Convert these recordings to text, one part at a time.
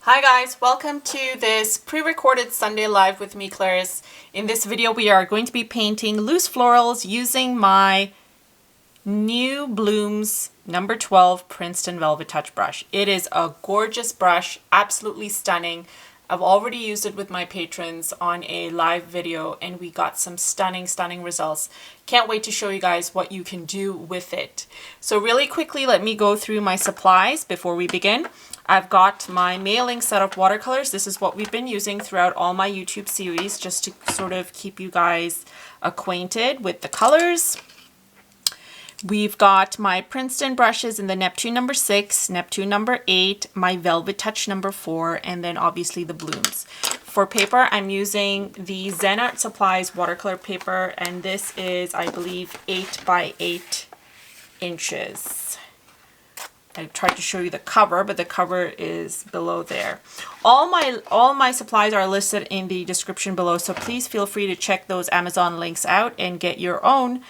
Hi guys, welcome to this pre-recorded Sunday Live with me, Clarice. In this video we are going to be painting loose florals using my New Blooms number 12 Princeton Velvetouch brush. It is a gorgeous brush, absolutely stunning. I've already used it with my patrons on a live video and we got some stunning results. Can't wait to show you guys what you can do with it. So really quickly, let me go through my supplies before we begin. I've got my Mei Liang set of watercolors. This is what we've been using throughout all my YouTube series, just to sort of keep you guys acquainted with the colors. We've got my Princeton brushes in the Neptune number 6, Neptune number 8, my Velvetouch number 4, and then obviously the blooms. For paper, I'm using the Zen Art Supplies watercolor paper, and this is, I believe, 8 by 8 inches. I tried to show you the cover, but the cover is below there. All my supplies are listed in the description below, so please feel free to check those Amazon links out and get your own.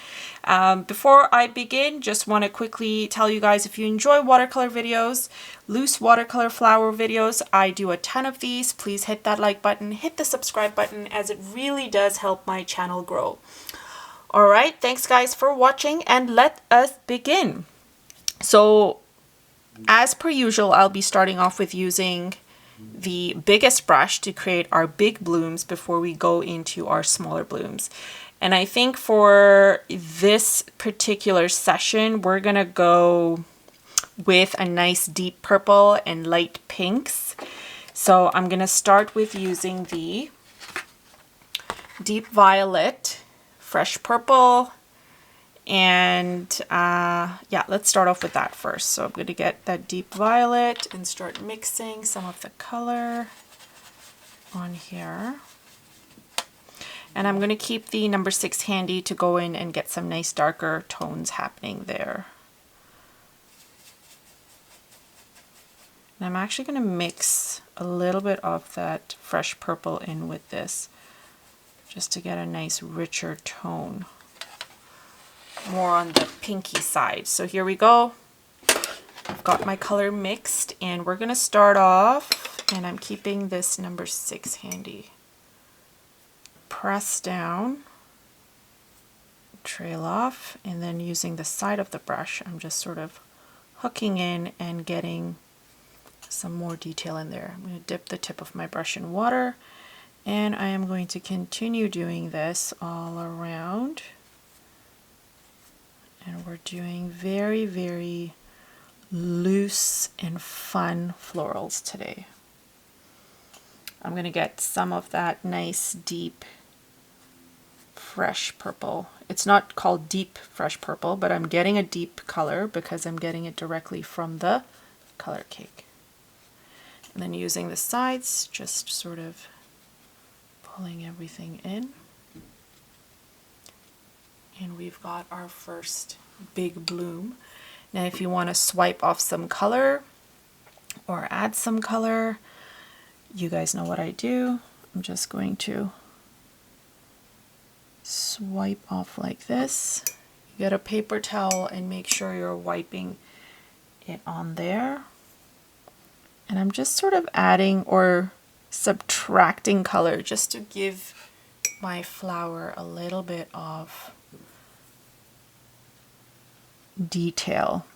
Before I begin, just want to quickly tell you guys, if you enjoy watercolor videos, loose watercolor flower videos, I do a ton of these. Please hit that like button, hit the subscribe button, as it really does help my channel grow. All right, thanks guys for watching, and let us begin. So, as per usual, I'll be starting off with using the biggest brush to create our big blooms before we go into our smaller blooms. And I think for this particular session, we're going to go with a nice deep purple and light pinks. So I'm going to start with using the deep violet, fresh purple, and yeah, let's start off with that first. So I'm going to get that deep violet and start mixing some of the color on here. And I'm going to keep the number 6 handy to go in and get some nice darker tones happening there. And I'm actually going to mix a little bit of that fresh purple in with this, just to get a nice richer tone. More on the pinky side. So here we go. I've got my color mixed, and we're going to start off, and I'm keeping this number 6 handy. Press down, trail off, and then using the side of the brush, I'm just sort of hooking in and getting some more detail in there. I'm going to dip the tip of my brush in water, and I am going to continue doing this all around. And we're doing very loose and fun florals today. I'm going to get some of that nice deep fresh purple. It's not called deep fresh purple, but I'm getting a deep color because I'm getting it directly from the color cake. And then using the sides, just sort of pulling everything in. And we've got our first big bloom. Now if you want to swipe off some color or add some color, you guys know what I do. I'm just going to swipe off like this. You get a paper towel and make sure you're wiping it on there. And I'm just sort of adding or subtracting color just to give my flower a little bit of detail.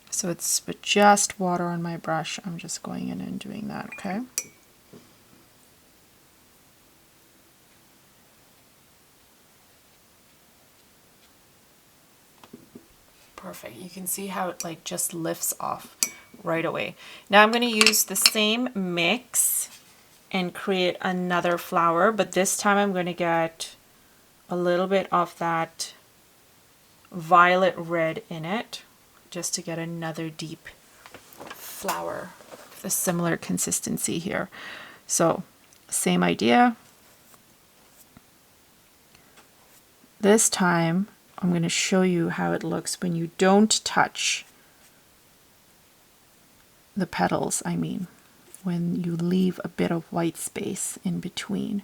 So it's with just water on my brush. I'm just going in and doing that, okay? Perfect. You can see how it like just lifts off right away. Now I'm going to use the same mix and create another flower, but this time I'm going to get a little bit of that violet red in it, just to get another deep flower with a similar consistency here. So same idea. This time I'm going to show you how it looks when you don't touch the petals, I mean, when you leave a bit of white space in between.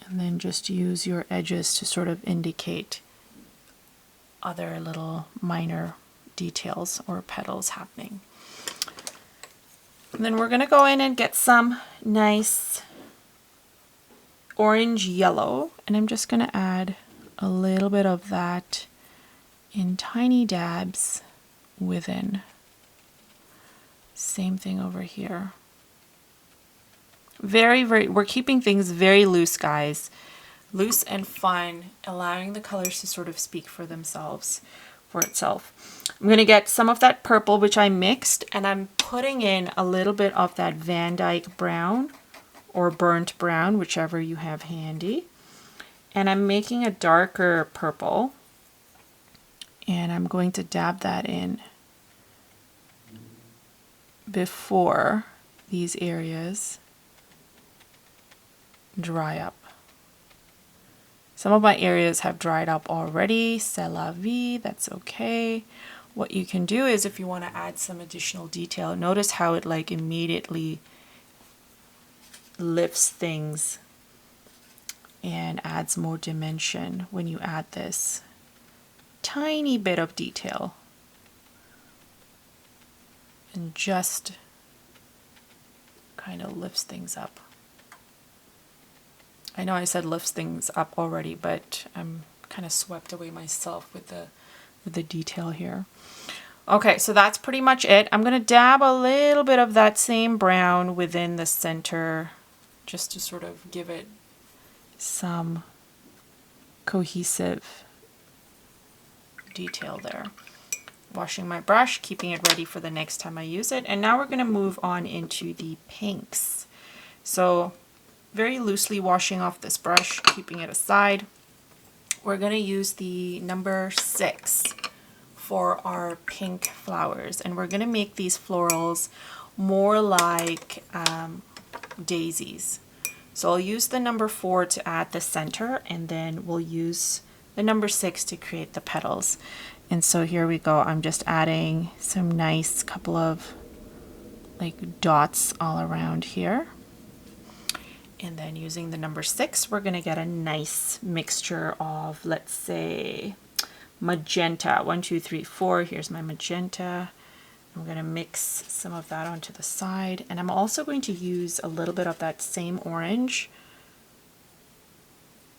And then just use your edges to sort of indicate other little minor details or petals happening. And then we're going to go in and get some nice orange yellow, and I'm just going to add a little bit of that in tiny dabs within. Same thing over here. We're keeping things very loose, guys. Loose and fun, allowing the colors to sort of speak for themselves, for itself. I'm going to get some of that purple, which I mixed, and I'm putting in a little bit of that Van Dyke brown or burnt brown, whichever you have handy. And I'm making a darker purple, and I'm going to dab that in before these areas dry up. Some of my areas have dried up already. C'est la vie, that's okay. What you can do is, if you want to add some additional detail, notice how it like immediately lifts things and adds more dimension when you add this tiny bit of detail. And just kind of lifts things up. I know I said lifts things up already, but I'm kind of swept away myself with the detail here. Okay, so that's pretty much it. I'm going to dab a little bit of that same brown within the center, just to sort of give it some cohesive detail there. Washing my brush, keeping it ready for the next time I use it. And now we're going to move on into the pinks. So very loosely washing off this brush, keeping it aside. We're going to use the number 6 for our pink flowers. And we're going to make these florals more like daisies. So I'll use the number 4 to add the center, and then we'll use the number 6 to create the petals. And so here we go. I'm just adding some nice couple of like dots all around here. And then using the number 6, we're going to get a nice mixture of, let's say, magenta. 1, 2, 3, 4. Here's my magenta. I'm going to mix some of that onto the side. And I'm also going to use a little bit of that same orange.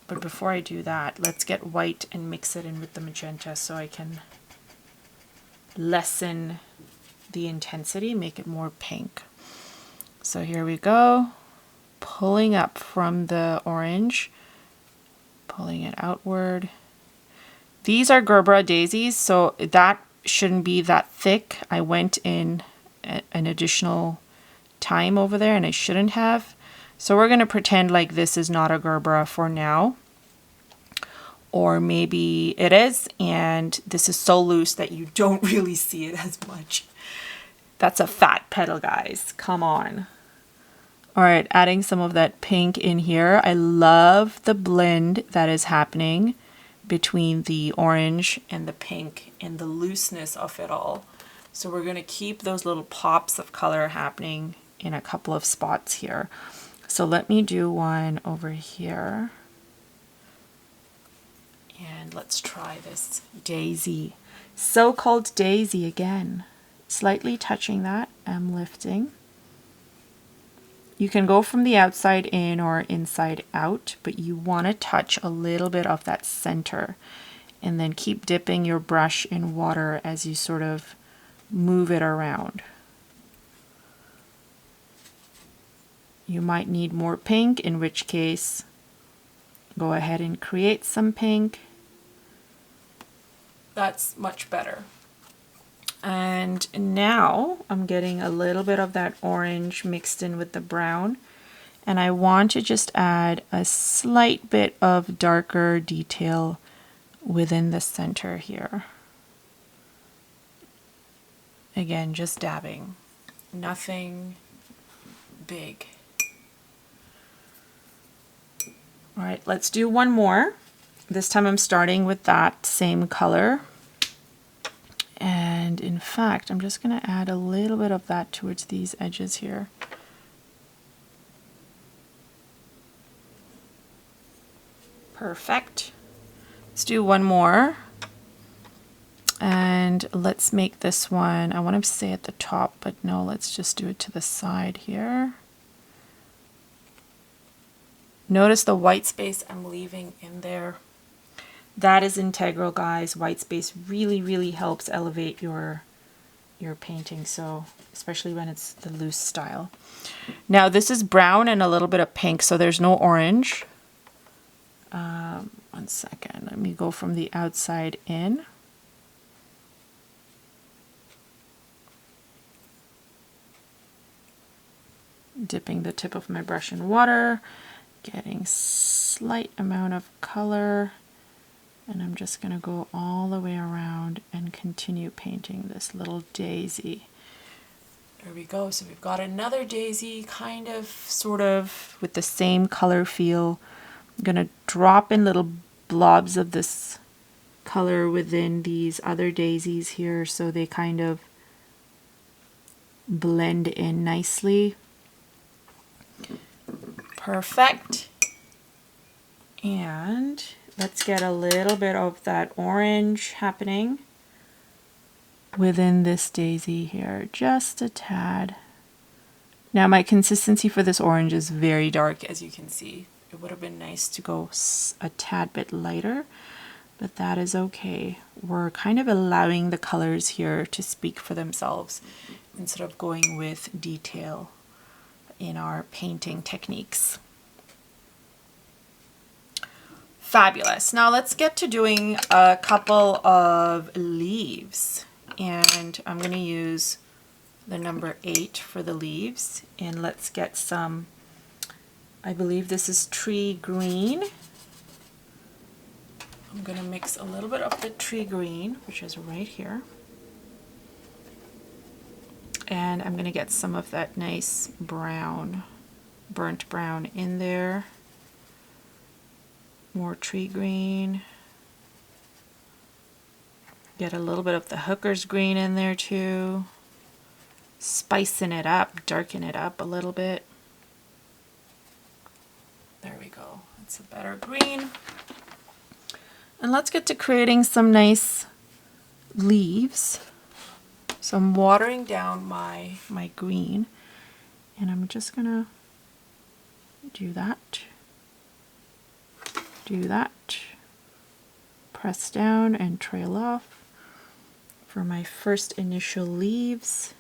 But before I do that, let's get white and mix it in with the magenta so I can lessen the intensity, make it more pink. So here we go, pulling up from the orange, pulling it outward. These are Gerbera daisies, so that shouldn't be that thick. I went in an additional time over there and I shouldn't have. So we're going to pretend like this is not a Gerbera for now. Or maybe it is, and this is so loose that you don't really see it as much. That's a fat petal, guys. Come on. All right, adding some of that pink in here. I love the blend that is happening between the orange and the pink and the looseness of it all. So we're going to keep those little pops of color happening in a couple of spots here. So let me do one over here. And let's try this daisy, so-called daisy again. Slightly touching that, I'm lifting. You can go from the outside in or inside out, but you want to touch a little bit of that center and then keep dipping your brush in water as you sort of move it around. You might need more pink, in which case go ahead and create some pink. That's much better. And now I'm getting a little bit of that orange mixed in with the brown. And I want to just add a slight bit of darker detail within the center here. Again, just dabbing. Nothing big. All right, let's do one more. This time I'm starting with that same color. And in fact, I'm just going to add a little bit of that towards these edges here. Perfect. Let's do one more. And let's make this one, I want to say at the top, but no, let's just do it to the side here. Notice the white space I'm leaving in there. That is integral, guys. White space really, really helps elevate your painting, so especially when it's the loose style. Now this is brown and a little bit of pink, so there's no orange. 1 second, let me go from the outside in. Dipping the tip of my brush in water, getting slight amount of color, and I'm just going to go all the way around and continue painting this little daisy. There we go. So we've got another daisy, kind of, sort of, with the same color feel. I'm going to drop in little blobs of this color within these other daisies here so they kind of blend in nicely. Perfect. And let's get a little bit of that orange happening within this daisy here, just a tad. Now my consistency for this orange is very dark, as you can see. It would have been nice to go a tad bit lighter, but that is okay. We're kind of allowing the colors here to speak for themselves instead of going with detail in our painting techniques. Fabulous. Now let's get to doing a couple of leaves, and I'm going to use the number 8 for the leaves, and let's get some, I believe this is tree green. I'm going to mix a little bit of the tree green, which is right here. And I'm going to get some of that nice brown, burnt brown in there. More tree green. Get a little bit of the hooker's green in there too. Spicing it up, darken it up a little bit. There we go. It's a better green. And let's get to creating some nice leaves. So I'm watering down my green, and I'm just gonna do that, press down and trail off for my first initial leaves.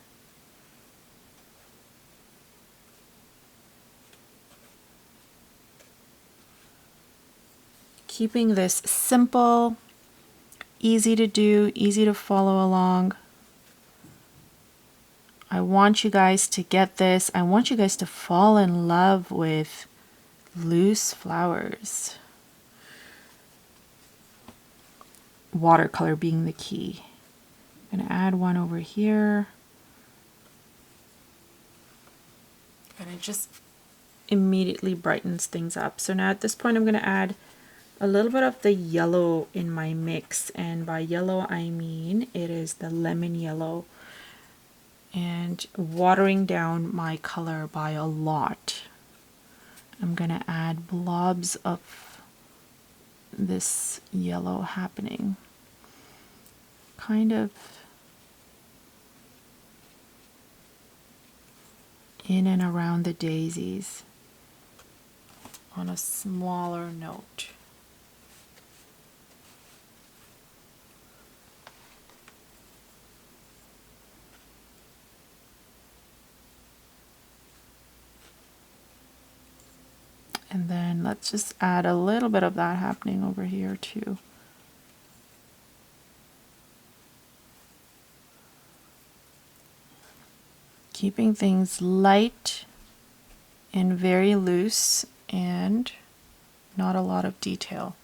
Keeping this simple, easy to do, easy to follow along. I want you guys to get this. I want you guys to fall in love with loose flowers. Watercolor being the key. I'm going to add one over here. And it just immediately brightens things up. So now at this point I'm going to add a little bit of the yellow in my mix. And by yellow I mean it is the lemon yellow. And watering down my color by a lot. I'm going to add blobs of this yellow happening. Kind of in and around the daisies on a smaller note. And then let's just add a little bit of that happening over here too. Keeping things light and very loose and not a lot of detail.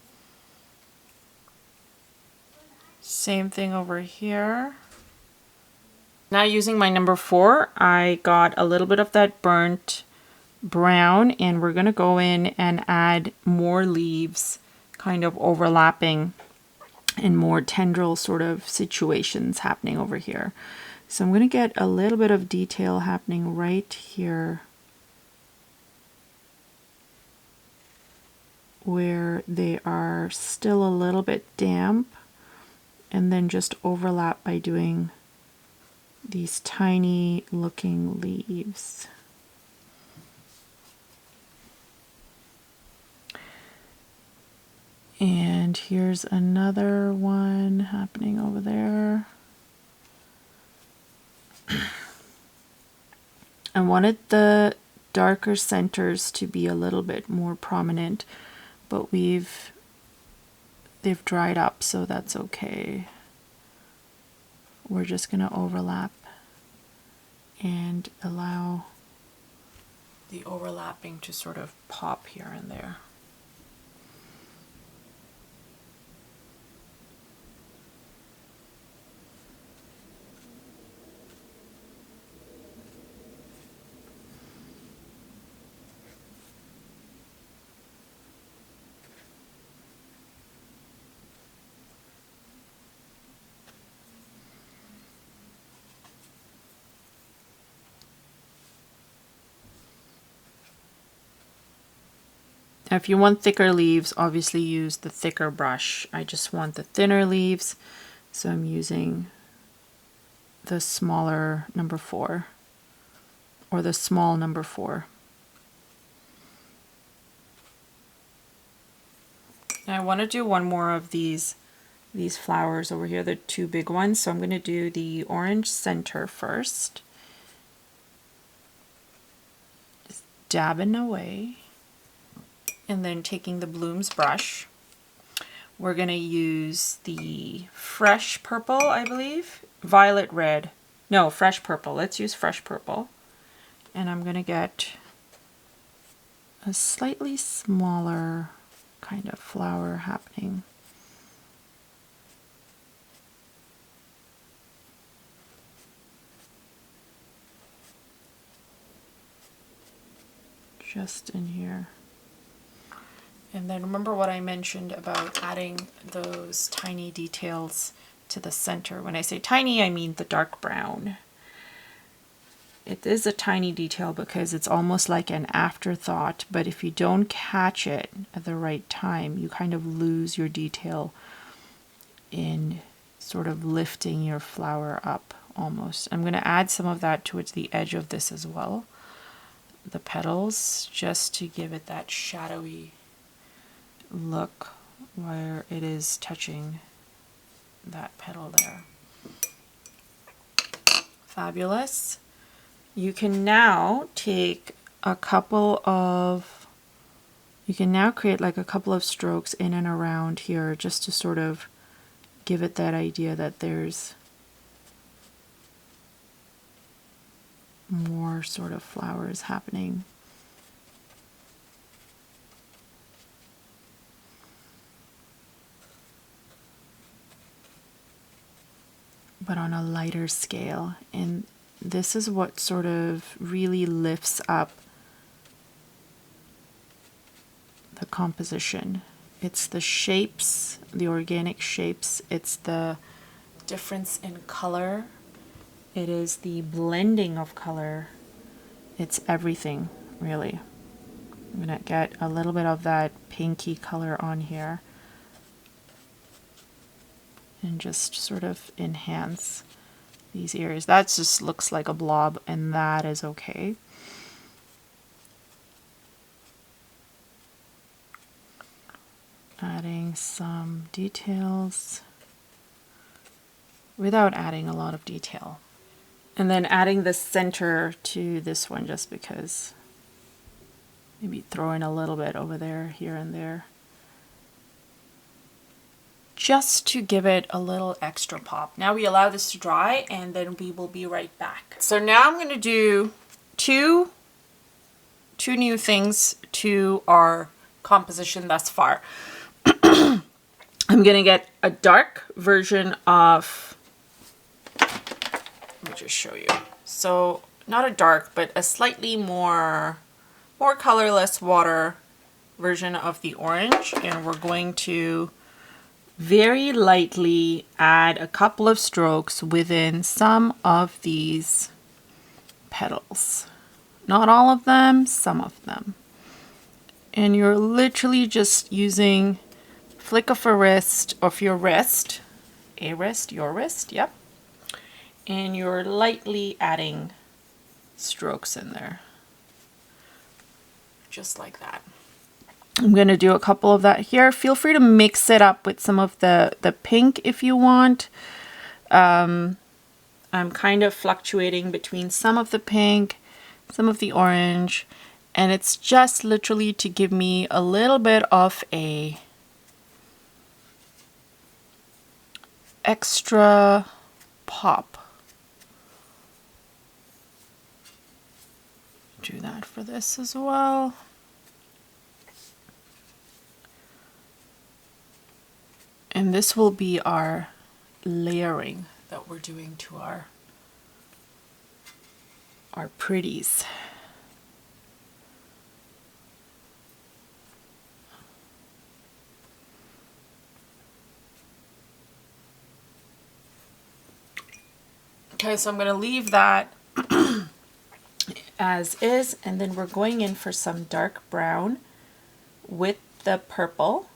Same thing over here. Now using my number 4, I got a little bit of that burnt brown, and we're going to go in and add more leaves kind of overlapping and more tendril sort of situations happening over here. So I'm going to get a little bit of detail happening right here where they are still a little bit damp, and then just overlap by doing these tiny looking leaves. And here's another one happening over there. I wanted the darker centers to be a little bit more prominent, but they've dried up, so that's okay. We're just going to overlap and allow the overlapping to sort of pop here and there. Now, if you want thicker leaves, obviously use the thicker brush. I just want the thinner leaves, so I'm using the smaller number 4, or the small number 4. Now I want to do one more of these flowers over here, the 2 big ones, so I'm going to do the orange center first. Just dabbing away. And then taking the blooms brush, we're going to use the fresh purple, I believe, violet red. No, fresh purple. Let's use fresh purple. And I'm going to get a slightly smaller kind of flower happening. Just in here. And then remember what I mentioned about adding those tiny details to the center. When I say tiny, I mean the dark brown. It is a tiny detail because it's almost like an afterthought, but if you don't catch it at the right time, you kind of lose your detail in sort of lifting your flower up almost. I'm going to add some of that towards the edge of this as well, the petals, just to give it that shadowy look where it is touching that petal there. Fabulous. You can now take a couple of, you can now create like a couple of strokes in and around here just to sort of give it that idea that there's more sort of flowers happening. But on a lighter scale, and this is what sort of really lifts up the composition. It's the shapes, the organic shapes, it's the difference in color, it is the blending of color, it's everything really. I'm gonna get a little bit of that pinky color on here and just sort of enhance these areas. That just looks like a blob, and that is okay. Adding some details without adding a lot of detail. And then adding the center to this one just because. Maybe throw in a little bit over there, here and there, just to give it a little extra pop. Now we allow this to dry and then we will be right back. So now I'm going to do two new things to our composition thus far. I'm going to get a dark version of, let me just show you. So not a dark, but a slightly more colorless water version of the orange, and we're going to very lightly add a couple of strokes within some of these petals. Not all of them, some of them. And you're literally just using flick of your wrist a wrist, your wrist, yep. And you're lightly adding strokes in there. Just like that. I'm going to do a couple of that here. Feel free to mix it up with some of the pink if you want. I'm kind of fluctuating between some of the pink, some of the orange, and it's just literally to give me a little bit of a extra pop. Do that for this as well. And this will be our layering that we're doing to our pretties. Okay, so I'm going to leave that as is, and then we're going in for some dark brown with the purple,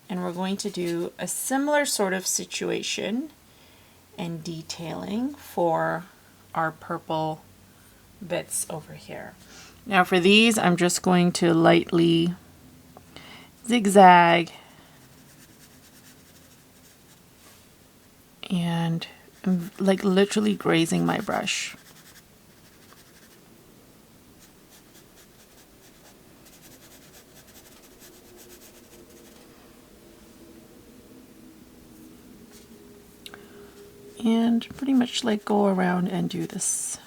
and we're going to do a similar sort of situation and detailing for our purple bits over here. Now for these, I'm just going to lightly zigzag and I'm like literally grazing my brush. And pretty much like go around and do this.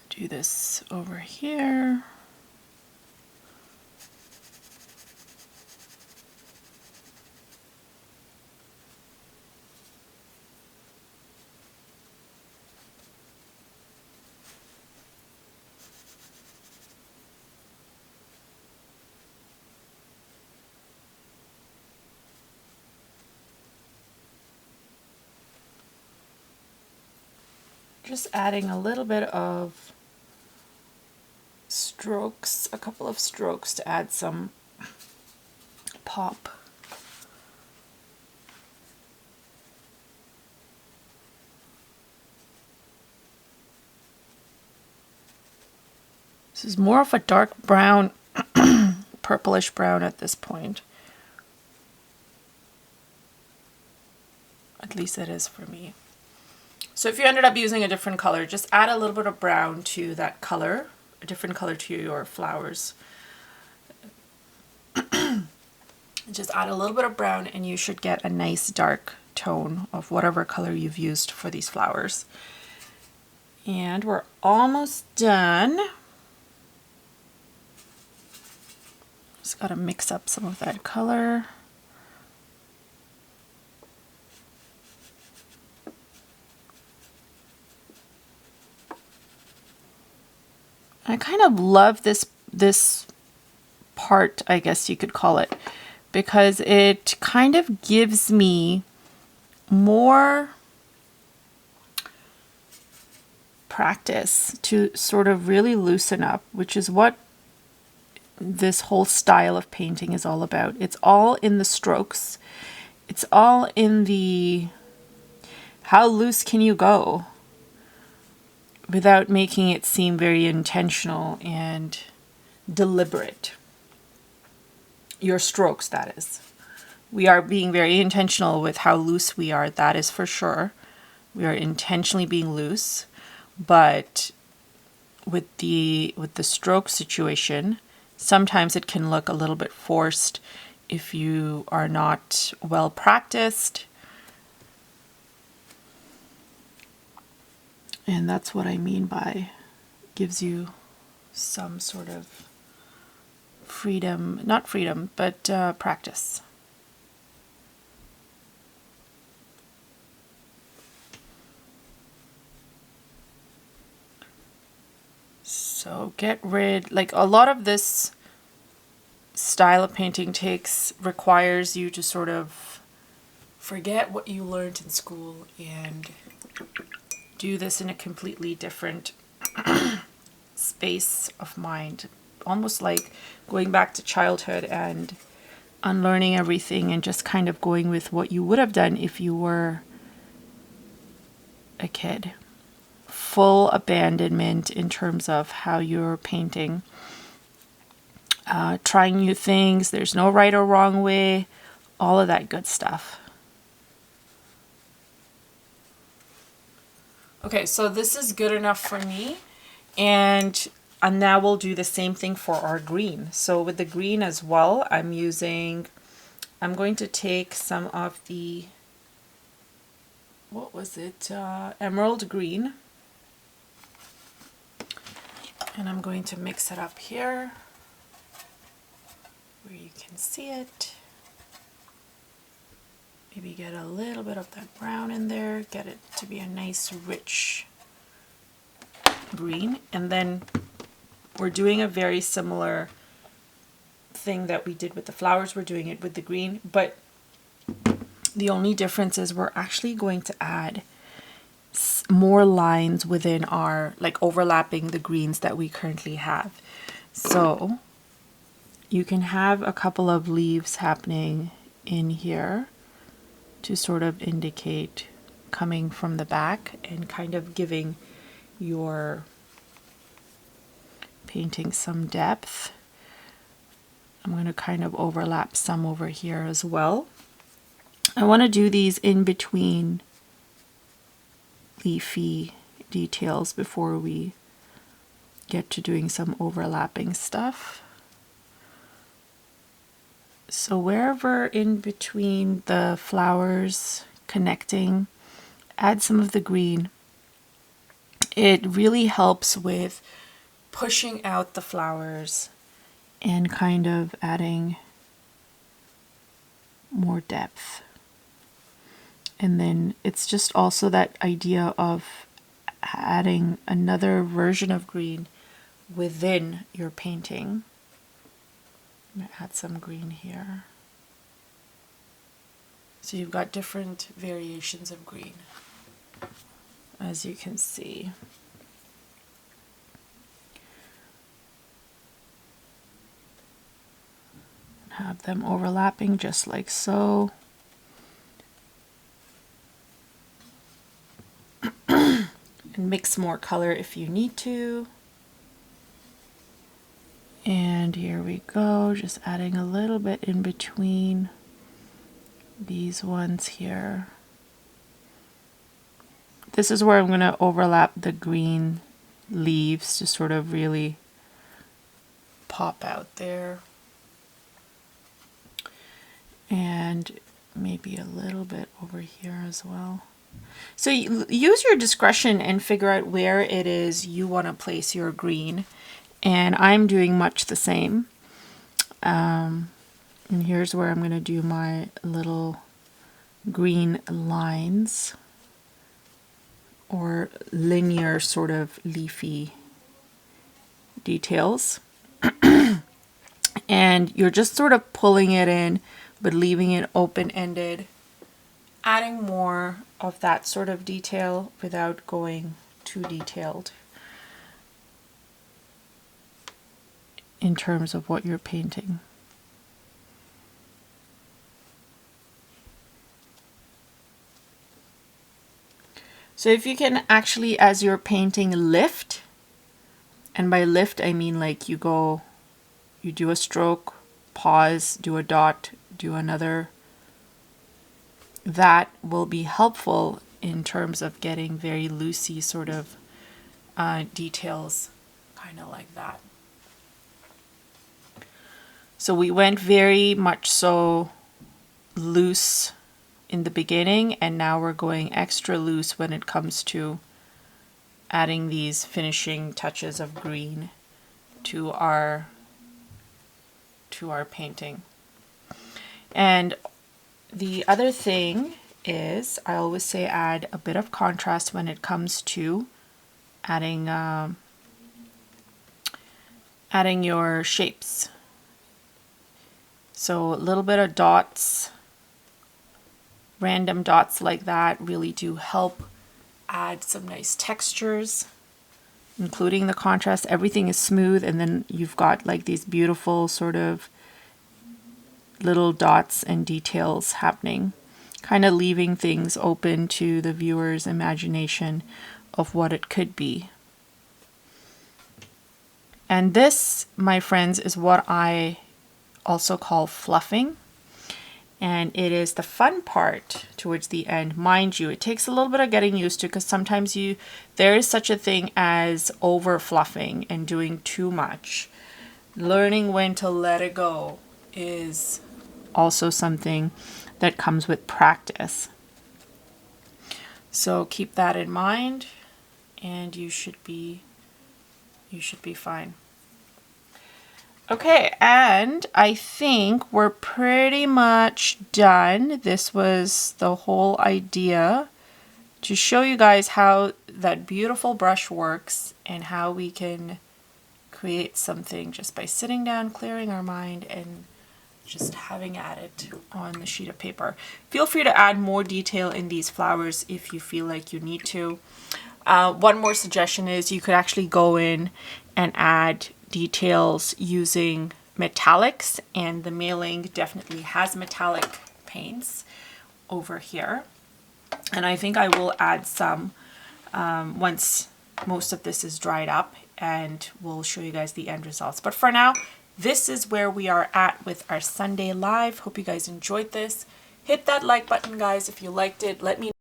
Do this over here. Just adding a little bit of strokes, a couple of strokes to add some pop. This is more of a dark brown, purplish brown at this point. At least it is for me. So if you ended up using a different color, just add a little bit of brown to that color, a different color to your flowers. Just add a little bit of brown and you should get a nice dark tone of whatever color you've used for these flowers. And we're almost done. Just gotta mix up some of that color. I kind of love this part, I guess you could call it, because it kind of gives me more practice to sort of really loosen up, which is what this whole style of painting is all about. It's all in the strokes. It's all in the how loose can you go without making it seem very intentional and deliberate. Your strokes, that is. We are being very intentional with how loose we are, that is for sure. We are intentionally being loose, but with the stroke situation, sometimes it can look a little bit forced if you are not well practiced. And that's what I mean by gives you some sort of freedom, not freedom, but practice. So get rid, like a lot of this style of painting requires you to sort of forget what you learned in school and do this in a completely different space of mind, almost like going back to childhood and unlearning everything and just kind of going with what you would have done if you were a kid. Full abandonment in terms of how you're painting. Trying new things. There's no right or wrong way. All of that good stuff. Okay, so this is good enough for me. And now we'll do the same thing for our green. So with the green as well, I'm going to take some of the, what was it, emerald green. And I'm going to mix it up here where you can see it. Maybe get a little bit of that brown in there, get it to be a nice rich green. And then we're doing a very similar thing that we did with the flowers. We're doing it with the green, but the only difference is we're actually going to add more lines within our, like overlapping the greens that we currently have. So you can have a couple of leaves happening in here to sort of indicate coming from the back and kind of giving your painting some depth. I'm going to kind of overlap some over here as well. I want to do these in between leafy details before we get to doing some overlapping stuff. So wherever in between the flowers connecting, add some of the green. It really helps with pushing out the flowers and kind of adding more depth. And then it's just also that idea of adding another version of green within your painting. I'm going to add some green here. So you've got different variations of green, as you can see. Have them overlapping just like so. And mix more color if you need to. And here we go, just adding a little bit in between these ones here. This is where I'm going to overlap the green leaves to sort of really pop out there. And maybe a little bit over here as well. So use your discretion and figure out where it is you want to place your green. And I'm doing much the same. And here's where I'm going to do my little green lines or linear sort of leafy details. And you're just sort of pulling it in, but leaving it open-ended, adding more of that sort of detail without going too detailed in terms of what you're painting. So if you can actually, as you're painting, lift, and by lift I mean like you do a stroke, pause, do a dot, do another, that will be helpful in terms of getting very loosey sort of details, kind of like that. So we went very much so loose in the beginning, and now we're going extra loose when it comes to adding these finishing touches of green to our painting. And the other thing is, I always say add a bit of contrast when it comes to adding your shapes. So a little bit of dots, random dots like that really do help add some nice textures, including the contrast. Everything is smooth, and then you've got like these beautiful sort of little dots and details happening, kind of leaving things open to the viewer's imagination of what it could be. And this, my friends, is what I also call fluffing. And it is the fun part towards the end. Mind you, it takes a little bit of getting used to, because sometimes there is such a thing as over fluffing and doing too much. Learning when to let it go is also something that comes with practice. So keep that in mind, and you should be fine. Okay, and I think we're pretty much done. This was the whole idea, to show you guys how that beautiful brush works and how we can create something just by sitting down, clearing our mind, and just having at it on the sheet of paper. Feel free to add more detail in these flowers if you feel like you need to. One more suggestion is you could actually go in and add details using metallics, and the Mei Liang definitely has metallic paints over here. And I think I will add some once most of this is dried up, and we'll show you guys the end results. But for now, this is where we are at with our Sunday live. Hope you guys enjoyed this. Hit that like button, guys, if you liked it. Let me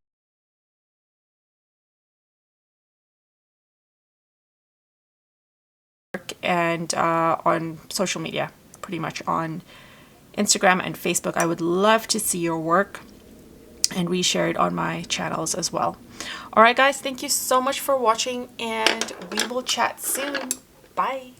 and on social media, pretty much on Instagram and Facebook. I would love to see your work and reshare it on my channels as well. All right, guys, thank you so much for watching, and we will chat soon. Bye.